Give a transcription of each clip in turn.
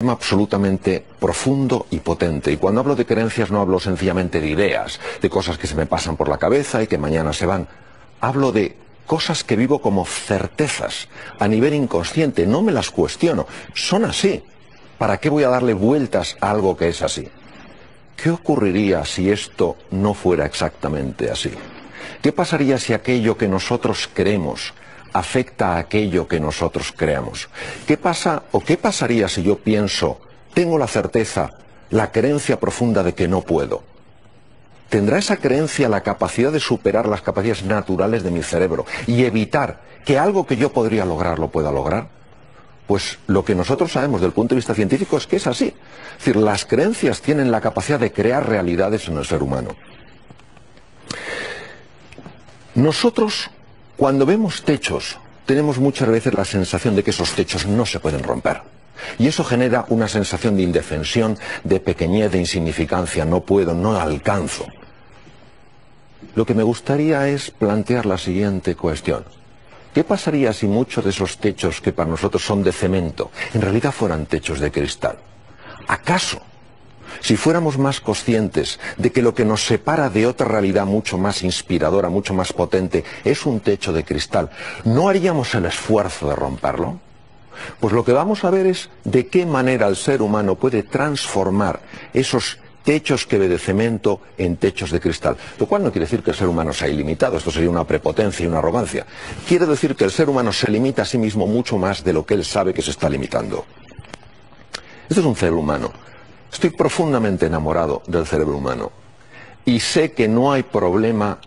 Tema absolutamente profundo y potente. Y cuando hablo de creencias no hablo sencillamente de ideas, de cosas que se me pasan por la cabeza y que mañana se van. Hablo de cosas que vivo como certezas a nivel inconsciente, no me las cuestiono, son así. ¿Para qué voy a darle vueltas a algo que es así? ¿Qué ocurriría si esto no fuera exactamente así? ¿Qué pasaría si aquello que nosotros creemos afecta a aquello que nosotros creamos? ¿Qué pasa o qué pasaría si yo pienso, tengo la certeza, la creencia profunda de que no puedo? ¿Tendrá esa creencia la capacidad de superar las capacidades naturales de mi cerebro y evitar que algo que yo podría lograr lo pueda lograr? Pues lo que nosotros sabemos del punto de vista científico es que es así. Es decir, las creencias tienen la capacidad de crear realidades en el ser humano. Nosotros, cuando vemos techos, tenemos muchas veces la sensación de que esos techos no se pueden romper. Y eso genera una sensación de indefensión, de pequeñez, de insignificancia. No puedo, no alcanzo. Lo que me gustaría es plantear la siguiente cuestión. ¿Qué pasaría si muchos de esos techos que para nosotros son de cemento, en realidad fueran techos de cristal? ¿Acaso, si fuéramos más conscientes de que lo que nos separa de otra realidad mucho más inspiradora, mucho más potente, es un techo de cristal, no haríamos el esfuerzo de romperlo? Pues lo que vamos a ver es de qué manera el ser humano puede transformar esos techos que ve de cemento en techos de cristal. Lo cual no quiere decir que el ser humano sea ilimitado, esto sería una prepotencia y una arrogancia. Quiere decir que el ser humano se limita a sí mismo mucho más de lo que él sabe que se está limitando. Esto es un cerebro humano. Estoy profundamente enamorado del cerebro humano y sé que no hay problema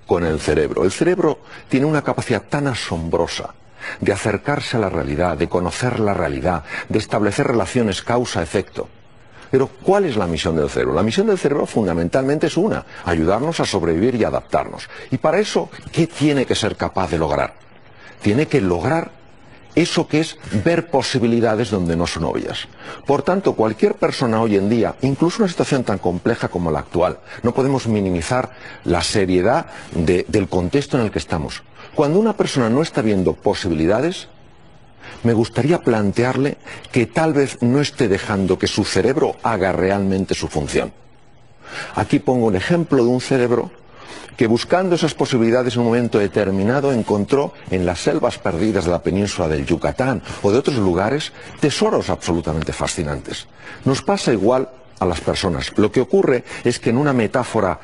con el cerebro. El cerebro tiene una capacidad tan asombrosa de acercarse a la realidad, de conocer la realidad, de establecer relaciones causa-efecto. Pero ¿cuál es la misión del cerebro? La misión del cerebro fundamentalmente es una, ayudarnos a sobrevivir y adaptarnos. Y para eso, ¿qué tiene que ser capaz de lograr? Tiene que lograr eso que es ver posibilidades donde no son obvias. Por tanto, cualquier persona hoy en día, incluso una situación tan compleja como la actual, no podemos minimizar la seriedad del contexto en el que estamos. Cuando una persona no está viendo posibilidades, me gustaría plantearle que tal vez no esté dejando que su cerebro haga realmente su función. Aquí pongo un ejemplo de un cerebro que buscando esas posibilidades en un momento determinado encontró en las selvas perdidas de la península del Yucatán o de otros lugares tesoros absolutamente fascinantes. Nos pasa igual a las personas. Lo que ocurre es que en una metáfora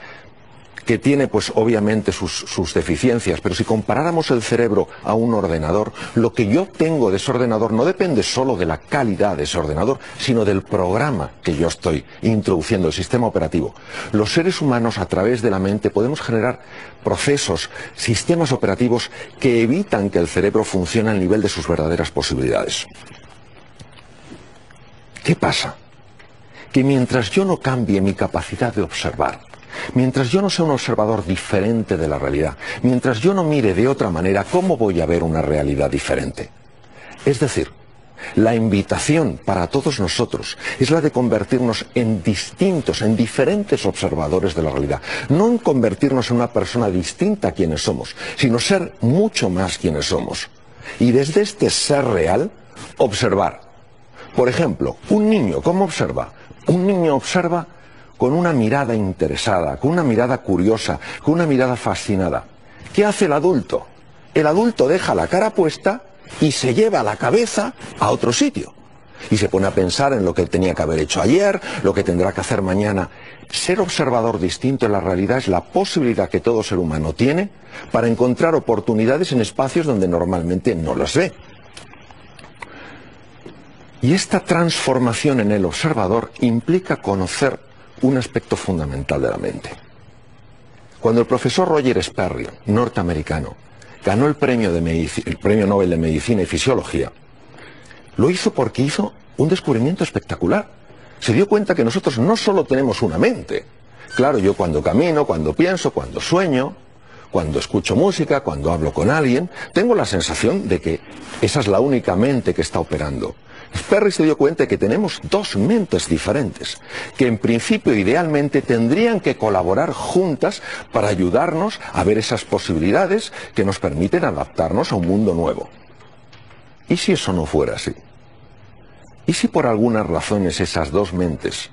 que tiene pues obviamente sus deficiencias, pero si comparáramos el cerebro a un ordenador, lo que yo tengo de ese ordenador no depende solo de la calidad de ese ordenador, sino del programa que yo estoy introduciendo, el sistema operativo. Los seres humanos a través de la mente podemos generar procesos, sistemas operativos que evitan que el cerebro funcione al nivel de sus verdaderas posibilidades. ¿Qué pasa? Que mientras yo no cambie mi capacidad de observar, mientras yo no sea un observador diferente de la realidad, mientras yo no mire de otra manera, ¿cómo voy a ver una realidad diferente? Es decir, la invitación para todos nosotros es la de convertirnos en distintos, en diferentes observadores de la realidad. No en convertirnos en una persona distinta a quienes somos, sino ser mucho más quienes somos. Y desde este ser real, observar. Por ejemplo, un niño, ¿cómo observa? Un niño observa con una mirada interesada, con una mirada curiosa, con una mirada fascinada. ¿Qué hace el adulto? El adulto deja la cara puesta y se lleva la cabeza a otro sitio. Y se pone a pensar en lo que tenía que haber hecho ayer, lo que tendrá que hacer mañana. Ser observador distinto en la realidad es la posibilidad que todo ser humano tiene para encontrar oportunidades en espacios donde normalmente no las ve. Y esta transformación en el observador implica conocer un aspecto fundamental de la mente. Cuando el profesor Roger Sperry, norteamericano, ganó el premio Nobel de Medicina y Fisiología, lo hizo porque hizo un descubrimiento espectacular. Se dio cuenta que nosotros no solo tenemos una mente. Claro, yo cuando camino, cuando pienso, cuando sueño, cuando escucho música, cuando hablo con alguien, tengo la sensación de que esa es la única mente que está operando. Sperry se dio cuenta de que tenemos dos mentes diferentes, que en principio idealmente tendrían que colaborar juntas para ayudarnos a ver esas posibilidades que nos permiten adaptarnos a un mundo nuevo. ¿Y si eso no fuera así? ¿Y si por algunas razones esas dos mentes,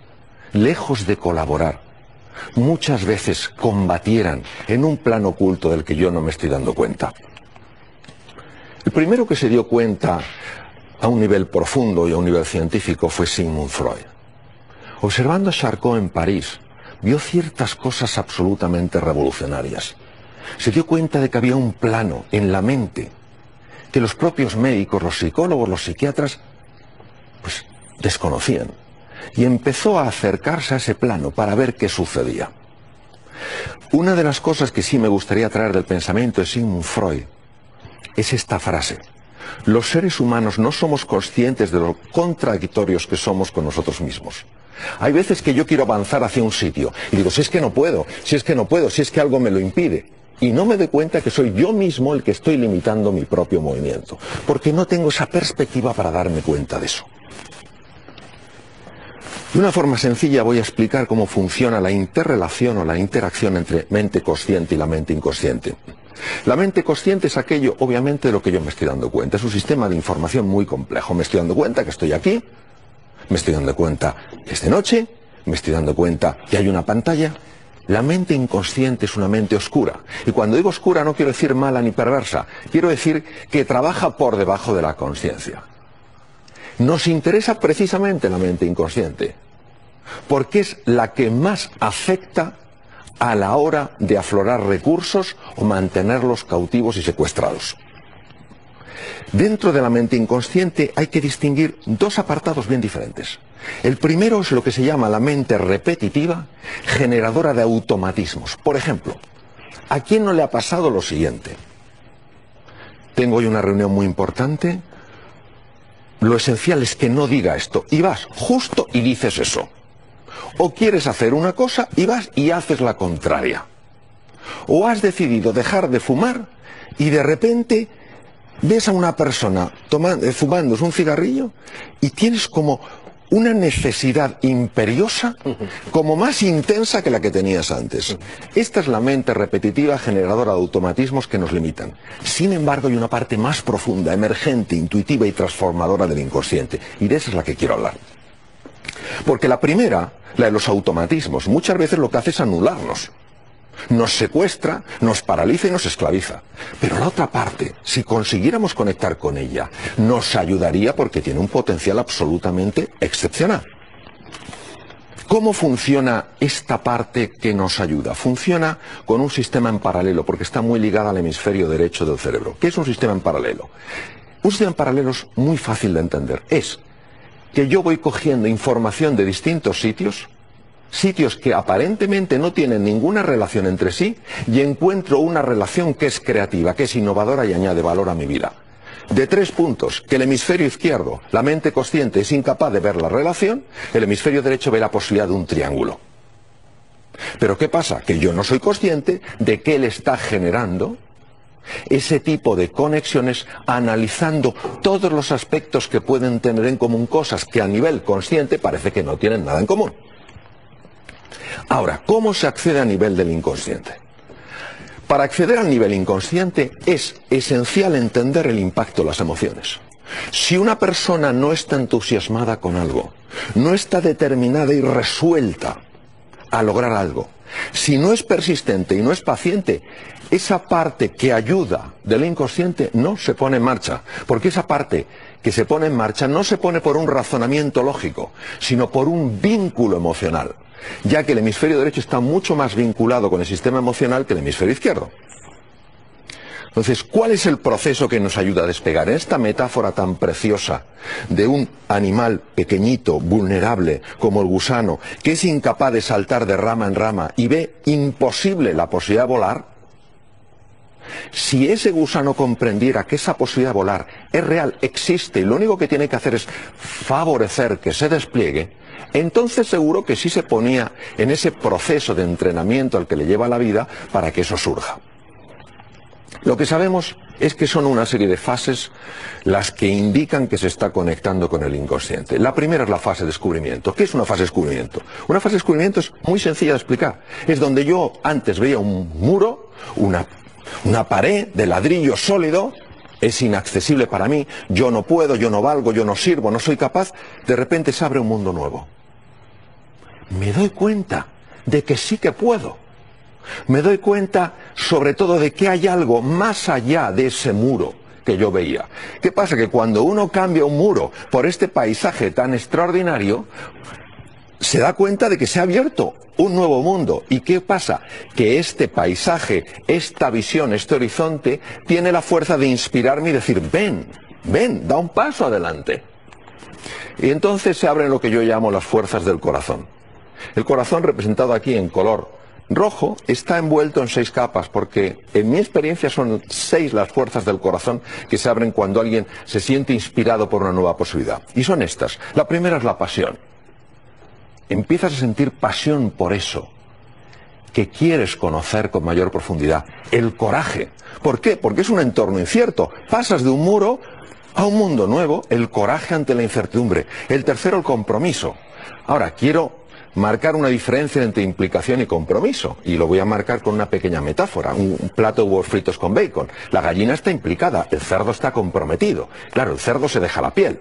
lejos de colaborar, muchas veces combatieran en un plano oculto del que yo no me estoy dando cuenta? El primero que se dio cuenta a un nivel profundo y a un nivel científico fue Sigmund Freud. Observando a Charcot en París, vio ciertas cosas absolutamente revolucionarias. Se dio cuenta de que había un plano en la mente que los propios médicos, los psicólogos, los psiquiatras, pues desconocían. Y empezó a acercarse a ese plano para ver qué sucedía. Una de las cosas que sí me gustaría traer del pensamiento de Sigmund Freud es esta frase: los seres humanos no somos conscientes de lo contradictorios que somos con nosotros mismos. Hay veces que yo quiero avanzar hacia un sitio y digo, si es que no puedo, si es que no puedo, si es que algo me lo impide. Y no me doy cuenta que soy yo mismo el que estoy limitando mi propio movimiento, porque no tengo esa perspectiva para darme cuenta de eso. De una forma sencilla voy a explicar cómo funciona la interrelación o la interacción entre mente consciente y la mente inconsciente. La mente consciente es aquello, obviamente, de lo que yo me estoy dando cuenta. Es un sistema de información muy complejo. Me estoy dando cuenta que estoy aquí, me estoy dando cuenta que es de noche, me estoy dando cuenta que hay una pantalla. La mente inconsciente es una mente oscura. Y cuando digo oscura no quiero decir mala ni perversa. Quiero decir que trabaja por debajo de la conciencia. Nos interesa precisamente la mente inconsciente, porque es la que más afecta a la hora de aflorar recursos o mantenerlos cautivos y secuestrados. Dentro de la mente inconsciente hay que distinguir dos apartados bien diferentes. El primero es lo que se llama la mente repetitiva, generadora de automatismos. Por ejemplo, ¿a quién no le ha pasado lo siguiente? Tengo hoy una reunión muy importante, lo esencial es que no diga esto, y vas justo y dices eso. O quieres hacer una cosa y vas y haces la contraria. O has decidido dejar de fumar y de repente ves a una persona fumándose un cigarrillo y tienes como una necesidad imperiosa, como más intensa que la que tenías antes. Esta es la mente repetitiva generadora de automatismos que nos limitan. Sin embargo, hay una parte más profunda, emergente, intuitiva y transformadora del inconsciente. Y de esa es la que quiero hablar. Porque la primera, la de los automatismos, muchas veces lo que hace es anularnos. Nos secuestra, nos paraliza y nos esclaviza. Pero la otra parte, si consiguiéramos conectar con ella, nos ayudaría porque tiene un potencial absolutamente excepcional. ¿Cómo funciona esta parte que nos ayuda? Funciona con un sistema en paralelo, porque está muy ligada al hemisferio derecho del cerebro. ¿Qué es un sistema en paralelo? Un sistema en paralelo es muy fácil de entender. Es que yo voy cogiendo información de distintos sitios que aparentemente no tienen ninguna relación entre sí, y encuentro una relación que es creativa, que es innovadora y añade valor a mi vida. De 3 puntos, que el hemisferio izquierdo, la mente consciente, es incapaz de ver la relación, el hemisferio derecho ve la posibilidad de un triángulo. Pero ¿qué pasa? Que yo no soy consciente de que él está generando ese tipo de conexiones, analizando todos los aspectos que pueden tener en común cosas que a nivel consciente parece que no tienen nada en común. Ahora, ¿cómo se accede a nivel del inconsciente? Para acceder al nivel inconsciente es esencial entender el impacto de las emociones. Si una persona no está entusiasmada con algo, no está determinada y resuelta a lograr algo, si no es persistente y no es paciente, esa parte que ayuda del inconsciente no se pone en marcha, porque esa parte que se pone en marcha no se pone por un razonamiento lógico, sino por un vínculo emocional, ya que el hemisferio derecho está mucho más vinculado con el sistema emocional que el hemisferio izquierdo. Entonces, ¿cuál es el proceso que nos ayuda a despegar? En esta metáfora tan preciosa de un animal pequeñito, vulnerable, como el gusano, que es incapaz de saltar de rama en rama y ve imposible la posibilidad de volar, si ese gusano comprendiera que esa posibilidad de volar es real, existe, y lo único que tiene que hacer es favorecer que se despliegue, entonces seguro que sí se ponía en ese proceso de entrenamiento al que le lleva la vida para que eso surja. Lo que sabemos es que son una serie de fases las que indican que se está conectando con el inconsciente. La primera es la fase de descubrimiento. ¿Qué es una fase de descubrimiento? Una fase de descubrimiento es muy sencilla de explicar. Es donde yo antes veía un muro, una pared de ladrillo sólido, es inaccesible para mí, yo no puedo, yo no valgo, yo no sirvo, no soy capaz, de repente se abre un mundo nuevo. Me doy cuenta de que sí que puedo. Me doy cuenta, sobre todo, de que hay algo más allá de ese muro que yo veía. ¿Qué pasa? Que cuando uno cambia un muro por este paisaje tan extraordinario, se da cuenta de que se ha abierto un nuevo mundo. ¿Y qué pasa? Que este paisaje, esta visión, este horizonte, tiene la fuerza de inspirarme y decir, ven, ven, da un paso adelante. Y entonces se abren lo que yo llamo las fuerzas del corazón. El corazón, representado aquí en color rojo, está envuelto en 6 capas, porque en mi experiencia son 6 las fuerzas del corazón que se abren cuando alguien se siente inspirado por una nueva posibilidad. Y son estas. La primera es la pasión. Empiezas a sentir pasión por eso que quieres conocer con mayor profundidad. El coraje. ¿Por qué? Porque es un entorno incierto. Pasas de un muro a un mundo nuevo. El coraje ante la incertidumbre. El tercero, el compromiso. Ahora, quiero marcar una diferencia entre implicación y compromiso, y lo voy a marcar con una pequeña metáfora, un plato de huevos fritos con bacon. La gallina está implicada, el cerdo está comprometido. Claro, el cerdo se deja la piel.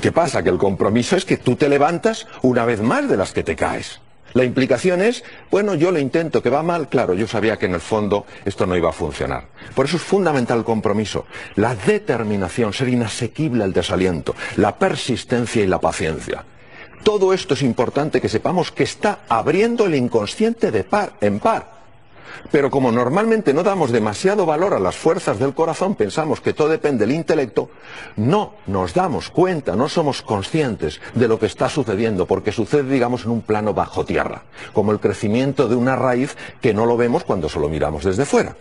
¿Qué pasa? Que el compromiso es que tú te levantas una vez más de las que te caes. La implicación es, bueno, yo lo intento, que va mal, claro, yo sabía que en el fondo esto no iba a funcionar. Por eso es fundamental el compromiso, la determinación, ser inasequible al desaliento, la persistencia y la paciencia. Todo esto es importante que sepamos que está abriendo el inconsciente de par en par. Pero como normalmente no damos demasiado valor a las fuerzas del corazón, pensamos que todo depende del intelecto, no nos damos cuenta, no somos conscientes de lo que está sucediendo, porque sucede, digamos, en un plano bajo tierra, como el crecimiento de una raíz que no lo vemos cuando solo miramos desde fuera.